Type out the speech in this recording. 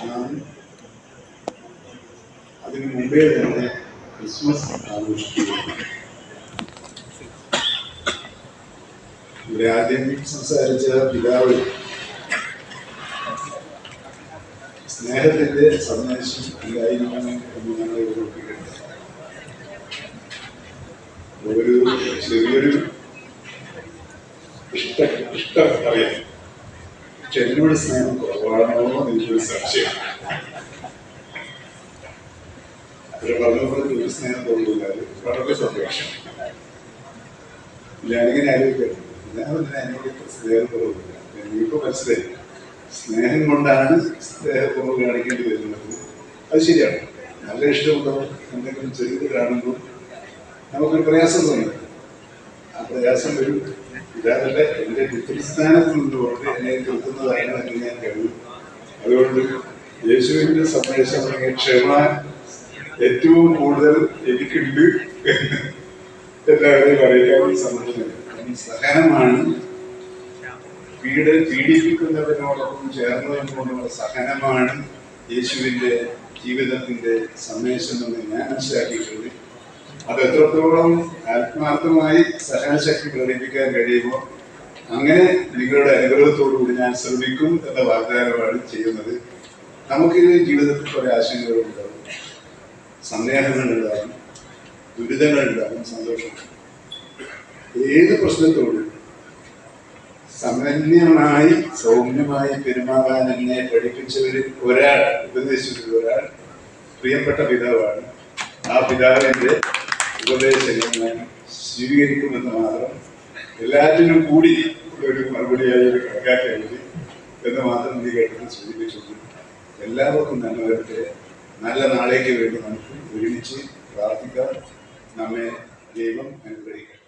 നാം അതിന് മുമ്പേ തന്നെ ക്രിസ്മസ് ആഘോഷിക്കുകയാണ്. ഇവിടെ ആദ്യം സംസാരിച്ച പിതാവ് സ്നേഹത്തിന്റെ സന്ദേശം ഇല്ലായിരുന്നു എന്ന് ഞങ്ങൾ ഓർപ്പിക്കട്ടെ. ഒരു ചെറിയൊരു ഇഷ്ടം അറിയാം, പക്ഷെ എന്നോട് സ്നേഹം കുറവാണോ എനിക്കൊരു സംശയം. ഒരു പറഞ്ഞപ്പോൾ ഒരു സ്നേഹം തോന്നില്ലാതെ വളരെ സന്തോഷം. ഞാനിങ്ങനെ ആലോചിക്കാറുണ്ട്, എന്നോട് സ്നേഹം കുറവില്ല. എനിക്കിപ്പോ മനസ്സിലായി, സ്നേഹം കൊണ്ടാണ് സ്നേഹക്കുറവ് കാണിക്കേണ്ടി വരുന്നത്. അത് ശരിയാണ്. നല്ല ഇഷ്ടമുള്ളവർ എന്തെങ്കിലും ചെറുത് കാണുമ്പോൾ നമുക്കൊരു പ്രയാസം തോന്നും. ആ പ്രയാസം വരും. ഇതാകട്ടെ എൻ്റെ പിതൃസ്ഥാനത്ത് നിന്നുകൊണ്ട് എന്നെ കേൾക്കുന്നതാണ് എന്ന് ഞാൻ കരുതും. അതുകൊണ്ട് യേശുവിന്റെ സന്ദേശം ക്ഷമ ഏറ്റവും കൂടുതൽ എനിക്കുണ്ട് എല്ലാവരെയും അറിയിക്കാൻ സമ്മതിക്കുന്നത്. സഹനമാണ് പീഡിപ്പിക്കുന്നതിനോടൊപ്പം ചേർന്ന് കൊണ്ടുള്ള സഹനമാണ് യേശുവിന്റെ ജീവിതത്തിന്റെ സന്ദേശം എന്ന് ഞാൻ മനസ്സിലാക്കിയിട്ടുണ്ട്. അത് എത്രത്തോളം ആത്മാർത്ഥമായി സഹനശക്തി പ്രകടിപ്പിക്കാൻ കഴിയുമോ അങ്ങനെ നിങ്ങളുടെ അനുഗ്രഹത്തോടുകൂടി ഞാൻ ശ്രമിക്കും എന്ന വാഗ്ദാനമാണ് ചെയ്യുന്നത്. നമുക്ക് ജീവിതത്തിൽ കുറെ ആശങ്കകളുണ്ടാകും, സന്ദേഹങ്ങളുണ്ടാകും, ദുരിതങ്ങളുണ്ടാകും, സന്തോഷം. ഏത് പ്രശ്നത്തോടും സമന്വയമായി സൗമ്യമായി പെരുമാറാൻ എന്നെ പഠിപ്പിച്ചവരിൽ ഒരാൾ, ഉപദേശിച്ചതിൽ ഒരാൾ പ്രിയപ്പെട്ട പിതാവാണ്. ആ പിതാവിന്റെ ഉപദേശങ്ങൾ ഞാൻ സ്വീകരിക്കുമെന്ന് മാത്രം, എല്ലാറ്റിനും കൂടി ഒരു മറുപടിയായി ഒരു കണക്കാക്കേണ്ടത് എന്ന് മാത്രം നീ കേട്ടത് സൂചിപ്പിച്ചു. എല്ലാവർക്കും നന്മ വരട്ടെ. നല്ല നാളേക്ക് വേണ്ടി നമുക്ക് ഒരുമിച്ച് പ്രാർത്ഥിക്കാം. നമ്മെ ദൈവം അനുഗ്രഹിക്കട്ടെ.